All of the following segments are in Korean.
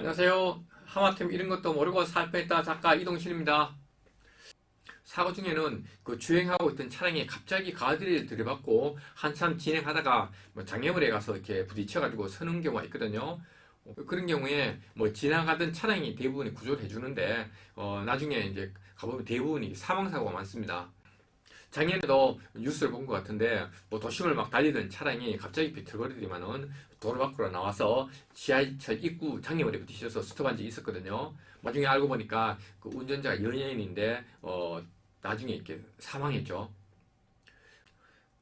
안녕하세요. 하마터면 이런 것도 모르고 살 뻔했다 작가 이동실입니다. 사고 중에는 그 주행하고 있던 차량이 갑자기 가드레일을 들이받고 한참 진행하다가 장애물에 가서 이렇게 부딪혀가지고 서는 경우가 있거든요. 그런 경우에 지나가던 차량이 대부분이 구조를 해주는데 나중에 이제 가보면 대부분이 사망사고가 많습니다. 작년에도 뉴스를 본 것 같은데 도심을 막 달리던 차량이 갑자기 비틀거리더니만은 도로 밖으로 나와서 지하철 입구 장애물에 부딪혀서 스톱한 적이 있었거든요. 나중에 알고 보니까 그 운전자가 연예인인데 나중에 이렇게 사망했죠.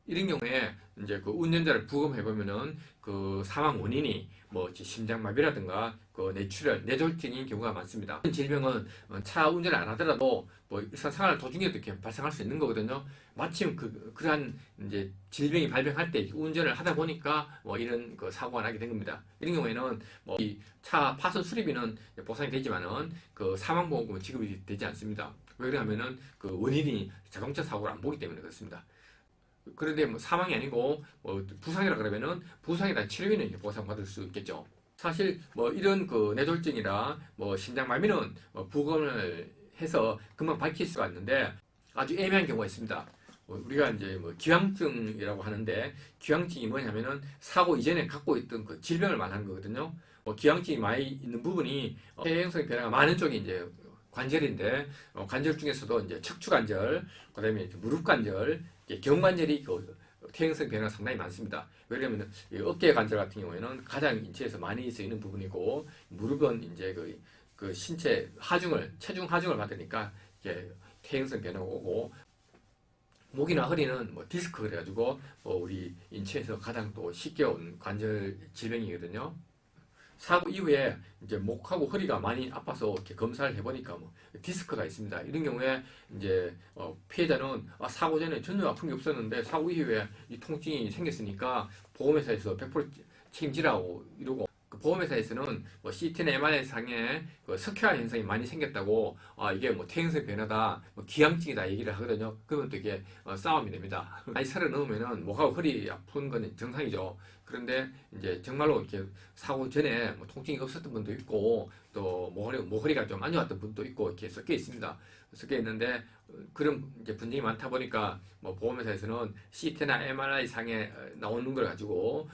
이런 경우에 이제 그 운전자를 부검해 보면은 그 사망 원인이 심장마비라든가 그 뇌출혈, 뇌졸중인 경우가 많습니다. 이런 질병은 차 운전을 안 하더라도 일상생활 도중에도 이렇게 발생할 수 있는 거거든요. 마침 그러한 이제 질병이 발병할 때 운전을 하다 보니까 이런 그 사고가 나게 된 겁니다. 이런 경우에는 이 차 파손 수리비는 보상이 되지만은 그 사망보험금은 지급이 되지 않습니다. 왜 그러냐면은 그 원인이 자동차 사고를 안 보기 때문에 그렇습니다. 그런데 사망이 아니고 부상이라 그러면은 부상에 대한 치료비는 보상받을 수 있겠죠. 사실 이런 그 뇌졸중이나 심장마비는 부검을 해서 금방 밝힐 수가 있는데 아주 애매한 경우가 있습니다. 우리가 이제 기왕증이라고 하는데 기왕증이 뭐냐면은 사고 이전에 갖고 있던 그 질병을 말하는 거거든요. 기왕증이 많이 있는 부분이 폐행성 변화가 많은 쪽이 이제 관절인데 관절 중에서도 이제 척추관절, 그다음에 무릎 관절, 경관절이 그 퇴행성 변화가 상당히 많습니다. 왜냐하면 어깨 관절 같은 경우에는 가장 인체에서 많이 쓰이는 부분이고 무릎은 이제 그 신체 하중을 체중 하중을 받으니까 이게 퇴행성 변화가 오고 목이나 허리는 디스크 그래가지고 우리 인체에서 가장 또 쉽게 온 관절 질병이거든요. 사고 이후에 이제 목하고 허리가 많이 아파서 이렇게 검사를 해보니까 디스크가 있습니다. 이런 경우에 이제 피해자는 사고 전에 전혀 아픈 게 없었는데 사고 이후에 이 통증이 생겼으니까 보험회사에서 100% 책임지라고 이러고 그 보험회사에서는 CT나 MRI 상에 그 석회화 현상이 많이 생겼다고 이게 퇴행성 변화다, 기항증이다 얘기를 하거든요. 그러면 또 이게 싸움이 됩니다. 나이 30 넘으면은 목하고 허리 아픈 건 정상이죠. 그런데 이제 정말로 이렇게 사고 전에 통증이 없었던 분도 있고 또 모허리가 좀 안 좋았던 분도 있고 이렇게 섞여 있습니다. 섞여 있는데 그런 이제 분쟁이 많다 보니까 보험회사에서는 CT나 MRI 상에 나오는 걸 가지고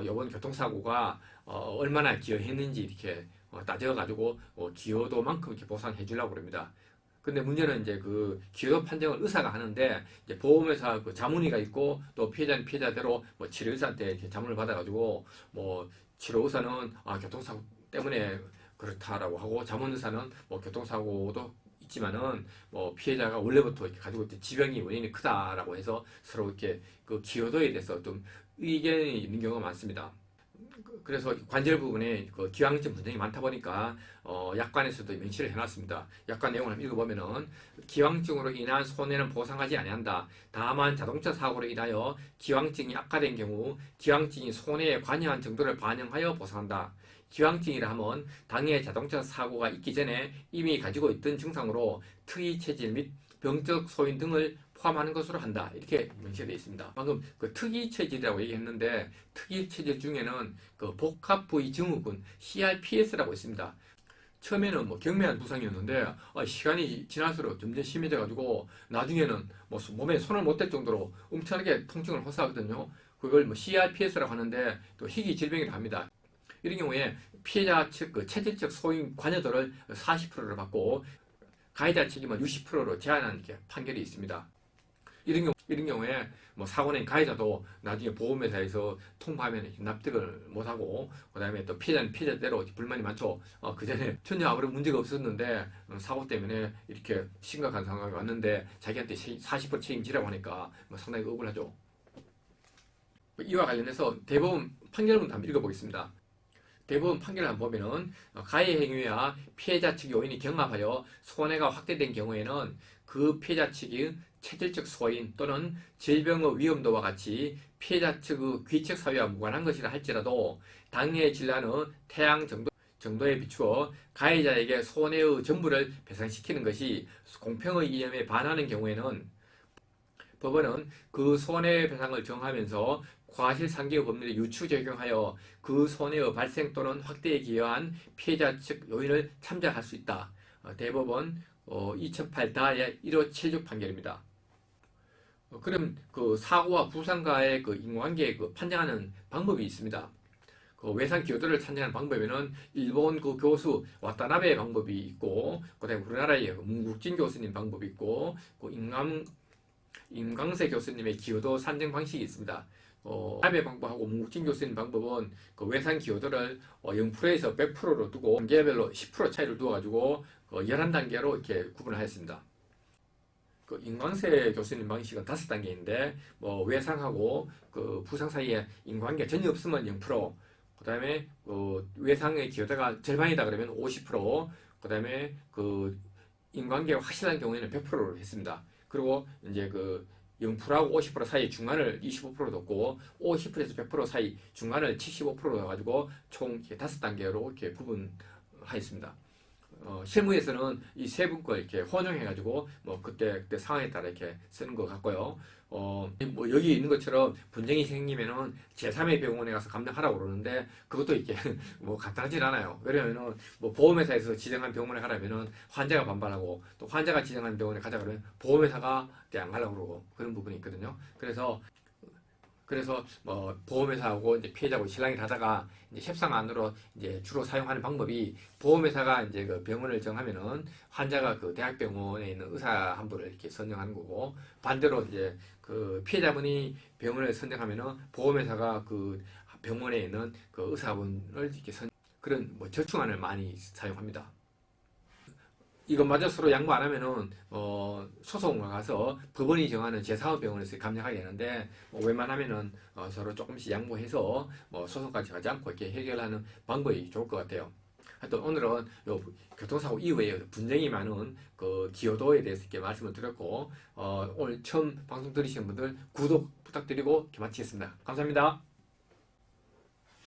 이번 교통사고가 얼마나 기여했는지 이렇게 따져가지고 기여도만큼 이렇게 보상해 주려고 그럽니다. 근데 문제는 이제 그 기여도 판정을 의사가 하는데 이제 보험회사 그 자문의가 있고 또 피해자는 피해자대로 치료의사한테 이렇게 자문을 받아가지고 치료 의사는 교통사고 때문에 그렇다라고 하고 자문의사는 교통사고도 있지만은 피해자가 원래부터 이렇게 가지고 있던 지병이 원인이 크다라고 해서 서로 이렇게 그 기여도에 대해서 좀 의견이 있는 경우가 많습니다. 그래서 관절 부분에 그 기왕증 분쟁이 많다 보니까 약관에서도 명시를 해놨습니다. 약관 내용을 한번 읽어보면은 기왕증으로 인한 손해는 보상하지 아니한다. 다만 자동차 사고로 인하여 기왕증이 악화된 경우 기왕증이 손해에 관여한 정도를 반영하여 보상한다. 기왕증이라 하면 당해 자동차 사고가 있기 전에 이미 가지고 있던 증상으로 특이 체질 및 병적 소인 등을 포함하는 것으로 한다. 이렇게 명시되어 있습니다. 방금 그 특이 체질이라고 얘기했는데 특이 체질 중에는 그 복합 부위 증후군 CRPS라고 있습니다. 처음에는 경미한 부상이었는데 시간이 지날수록 점점 심해져 가지고 나중에는 몸에 손을 못 댈 정도로 엄청나게 통증을 호소하거든요. 그걸 CRPS라고 하는데 또 희귀 질병이라고 합니다. 이런 경우에 피해자 측 그 체질적 소인 관여도를 40%로 받고 가해자 책임을 60%로 제한하는 판결이 있습니다. 이런 경우에 사고 낸 가해자도 나중에 보험회사에서 통보하면 납득을 못하고 그다음에 또 피해자는 피해자대로 불만이 많죠. 그 전에 전혀 아무런 문제가 없었는데 사고 때문에 이렇게 심각한 상황이 왔는데 자기한테 40% 책임지라고 하니까 상당히 억울하죠. 이와 관련해서 대법원 판결문도 한번 읽어보겠습니다. 대법원 판결을 한번 보면은 가해 행위와 피해자 측 요인이 경합하여 손해가 확대된 경우에는 그 피해자 측이 체질적 소인 또는 질병의 위험도와 같이 피해자 측의 귀책 사유와 무관한 것이라 할지라도 당해 질환의 태양 정도에 비추어 가해자에게 손해의 전부를 배상시키는 것이 공평의 이념에 반하는 경우에는 법원은 그 손해배상을 정하면서 과실상계의 법률에 유추 적용하여 그 손해의 발생 또는 확대에 기여한 피해자 측 요인을 참작할 수 있다. 대법원 2008-1576 판결입니다. 그럼 그 사고와 부상과의 그 인과관계 그 판정하는 방법이 있습니다. 그 외상 기여도를 판정하는 방법에는 일본 그 교수 와타나베 방법이 있고, 그다음에 우리나라의 문국진 교수님 방법이 있고, 그 임광세 교수님의 기여도 산정 방식이 있습니다. 와타나베 방법하고 문국진 교수님 방법은 그 외상 기여도를 0%에서 100%로 두고 단계별로 10% 차이를 두어가지고 11단계로 이렇게 구분하였습니다. 그 임광세 교수님 방식은 5단계인데 외상하고 그 부상 사이에 인과관계가 전혀 없으면 0%, 그 다음에 그 외상의 기여도가 절반이다 그러면 50%, 그 다음에 그 인과관계가 확실한 경우에는 100%로 했습니다. 그리고 이제 그 0%하고 50% 사이 중간을 25% 뒀고 50%에서 100% 사이 중간을 75%로 해가지고 총 5단계로 이렇게 구분하였습니다. 실무에서는 이 세 분 걸 이렇게 혼용해가지고 그때 상황에 따라 이렇게 쓰는 것 같고요. 여기 있는 것처럼 분쟁이 생기면은 제3의 병원에 가서 감당하라고 그러는데 그것도 이렇게 간단하진 않아요. 왜냐면은 보험회사에서 지정한 병원에 가라면은 환자가 반발하고 또 환자가 지정한 병원에 가자 그러면 보험회사가 안 가려고 그러고 그런 부분이 있거든요. 그래서 보험회사하고 이제 피해자하고 실랑이를 하다가 이제 협상안으로 이제 주로 사용하는 방법이 보험회사가 이제 그 병원을 정하면은 환자가 그 대학병원에 있는 의사 한 분을 이렇게 선정하는 거고, 반대로 이제 그 피해자분이 병원을 선정하면은 보험회사가 그 병원에 있는 그 의사분을 이렇게 그런 절충안을 많이 사용합니다. 이것마저 서로 양보 안 하면은 소송을 가서 법원이 정하는 제3법병원에서 감정하게 되는데 웬만하면은 서로 조금씩 양보해서 소송까지 가지 않고 이렇게 해결하는 방법이 좋을 것 같아요. 하여튼 오늘은 요 교통사고 이후에 분쟁이 많은 그 기여도에 대해서 이렇게 말씀을 드렸고, 오늘 처음 방송 들으시는 분들 구독 부탁드리고 이렇게 마치겠습니다. 감사합니다.